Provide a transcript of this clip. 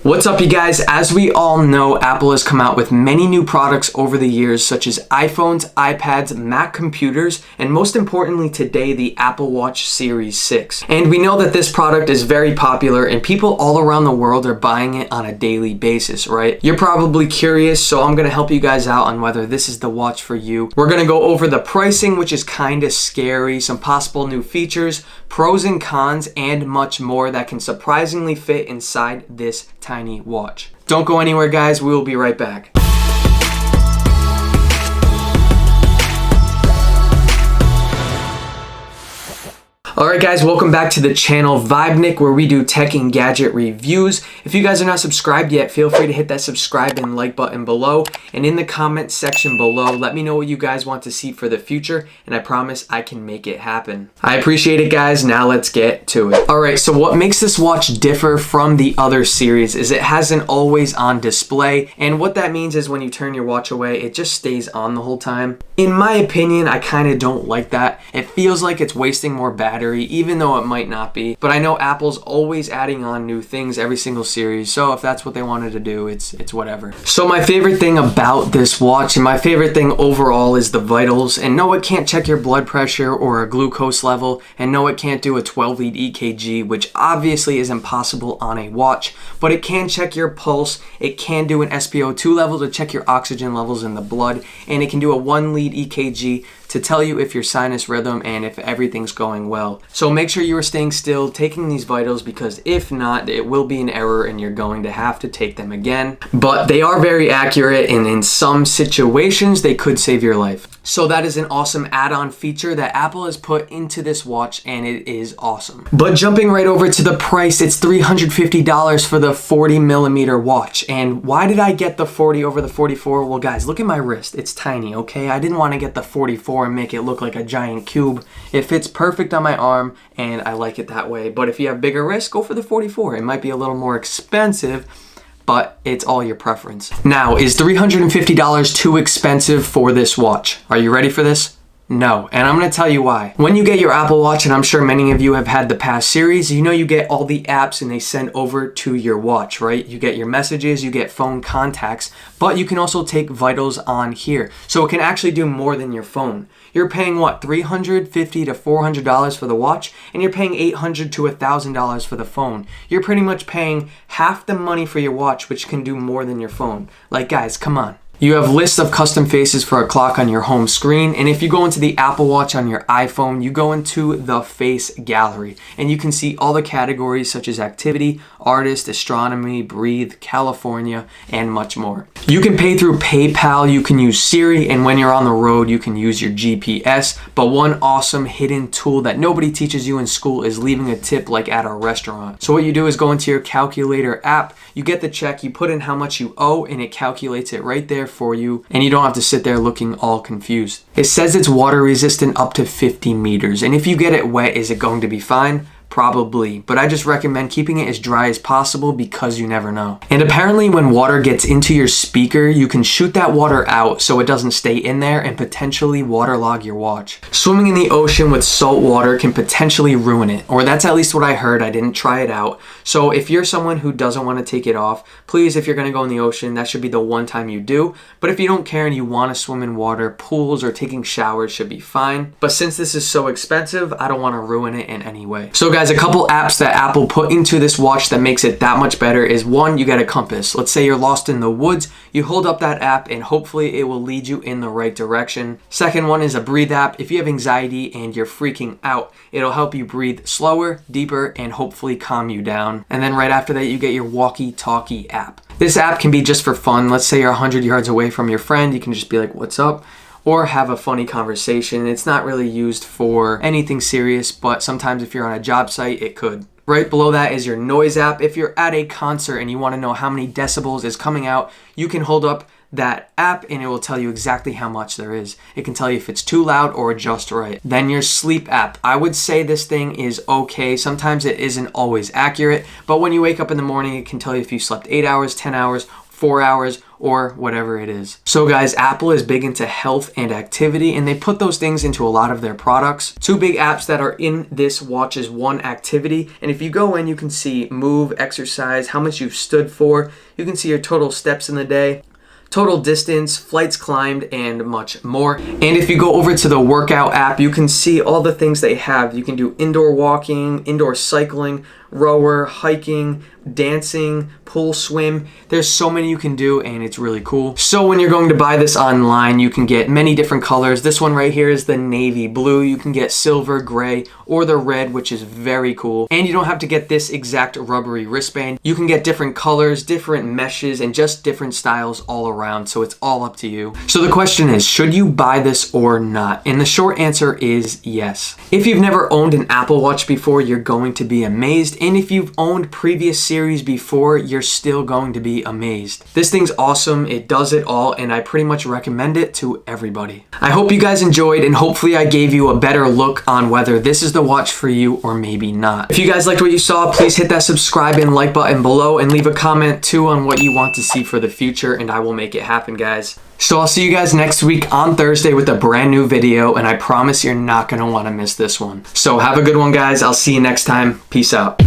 What's up, you guys? As we all know, Apple has come out with many new products over the years, such as iPhones, iPads, Mac computers, and most importantly today, the Apple Watch Series 6. And we know that this product is very popular and people all around the world are buying it on a daily basis, right? You're probably curious, so I'm gonna help you guys out on whether this is the watch for you. We're gonna go over the pricing, which is kinda scary, some possible new features, pros and cons, and much more that can surprisingly fit inside this tiny watch. Don't go anywhere, guys. We will be right back. Alright guys, welcome back to the channel Vibenick, where we do tech and gadget reviews. If you guys are not subscribed yet, feel free to hit that subscribe and like button below. And in the comment section below, let me know what you guys want to see for the future, and I promise I can make it happen. I appreciate it, guys. Now let's get to it. Alright, so what makes this watch differ from the other series is it has an always on display, and what that means is when you turn your watch away, it just stays on the whole time. In my opinion, I kind of don't like that. It feels like it's wasting more battery, even though it might not be. But I know Apple's always adding on new things every single series, so if that's what they wanted to do, it's whatever. So my favorite thing about this watch, and my favorite thing overall, is the vitals. And no, it can't check your blood pressure or a glucose level, and no, it can't do a 12-lead EKG, which obviously is impossible on a watch, but it can check your pulse, it can do an SpO2 level to check your oxygen levels in the blood, and it can do a 1-lead EKG to tell you if your sinus rhythm and if everything's going well. So make sure you are staying still, taking these vitals, because if not, it will be an error and you're going to have to take them again. But they are very accurate, and in some situations, they could save your life. So that is an awesome add-on feature that Apple has put into this watch, and it is awesome. But jumping right over to the price, it's $350 for the 40mm watch. And why did I get the 40 over the 44? Well, guys, look at my wrist. It's tiny, okay? I didn't want to get the 44 and make it look like a giant cube. It fits perfect on my arm, and I like it that way. But if you have bigger wrists, go for the 44. It might be a little more expensive, but it's all your preference. Now, is $350 too expensive for this watch? Are you ready for this? No, and I'm gonna tell you why. When you get your Apple Watch, and I'm sure many of you have had the past series, you know you get all the apps and they send over to your watch, right? You get your messages, you get phone contacts, but you can also take vitals on here. So it can actually do more than your phone. You're paying what, $350 to $400 for the watch, and you're paying $800 to $1,000 for the phone. You're pretty much paying half the money for your watch, which can do more than your phone. Like, guys, come on. You have lists of custom faces for a clock on your home screen, and if you go into the Apple Watch on your iPhone, you go into the face gallery, and you can see all the categories such as activity, artist, astronomy, breathe, California, and much more. You can pay through PayPal, you can use Siri, and when you're on the road, you can use your GPS. But one awesome hidden tool that nobody teaches you in school is leaving a tip, like at a restaurant. So what you do is go into your calculator app, you get the check, you put in how much you owe, and it calculates it right there for you, and you don't have to sit there looking all confused. It says it's water resistant up to 50 meters, and if you get it wet, is it going to be fine? Probably, but I just recommend keeping it as dry as possible because you never know. And apparently when water gets into your speaker, you can shoot that water out so it doesn't stay in there and potentially waterlog your watch. Swimming in the ocean with salt water can potentially ruin it, or that's at least what I heard. I didn't try it out. So if you're someone who doesn't want to take it off, please, if you're going to go in the ocean, that should be the one time you do. But if you don't care and you want to swim in water, pools or taking showers should be fine. But since this is so expensive, I don't want to ruin it in any way. So guys, a couple apps that Apple put into this watch that makes it that much better is, one, you get a compass. Let's say you're lost in the woods, you hold up that app and hopefully it will lead you in the right direction. Second one is a breathe app. If you have anxiety and you're freaking out, it'll help you breathe slower, deeper, and hopefully calm you down. And then right after that, you get your walkie-talkie app. This app can be just for fun. Let's say you're 100 yards away from your friend, you can just be like, "What's up?" or have a funny conversation. It's not really used for anything serious, but sometimes if you're on a job site, it could. Right below that is your noise app. If you're at a concert and you want to know how many decibels is coming out, you can hold up that app and it will tell you exactly how much there is. It can tell you if it's too loud or just right. Then your sleep app. I would say this thing is okay. Sometimes it isn't always accurate, but when you wake up in the morning, it can tell you if you slept 8 hours, 10 hours, 4 hours, or whatever it is. So guys, Apple is big into health and activity, and they put those things into a lot of their products. Two big apps that are in this watch is one, activity, and if you go in, you can see move, exercise, how much you've stood for. You can see your total steps in the day, total distance, flights climbed, and much more. And if you go over to the workout app, you can see all the things they have. You can do indoor walking, indoor cycling, rower, hiking, dancing, pool, swim. There's so many you can do, and it's really cool. So when you're going to buy this online, you can get many different colors. This one right here is the navy blue. You can get silver, gray, or the red, which is very cool. And you don't have to get this exact rubbery wristband. You can get different colors, different meshes, and just different styles all around. So it's all up to you. So the question is, should you buy this or not? And the short answer is yes. If you've never owned an Apple Watch before, you're going to be amazed. And if you've owned previous series before, you're still going to be amazed. This thing's awesome. It does it all, and I pretty much recommend it to everybody. I hope you guys enjoyed, and hopefully I gave you a better look on whether this is the watch for you or maybe not. If you guys liked what you saw, please hit that subscribe and like button below, and leave a comment too on what you want to see for the future, and I will make it happen, guys. So I'll see you guys next week on Thursday with a brand new video, and I promise you're not going to want to miss this one. So have a good one, guys. I'll see you next time. Peace out.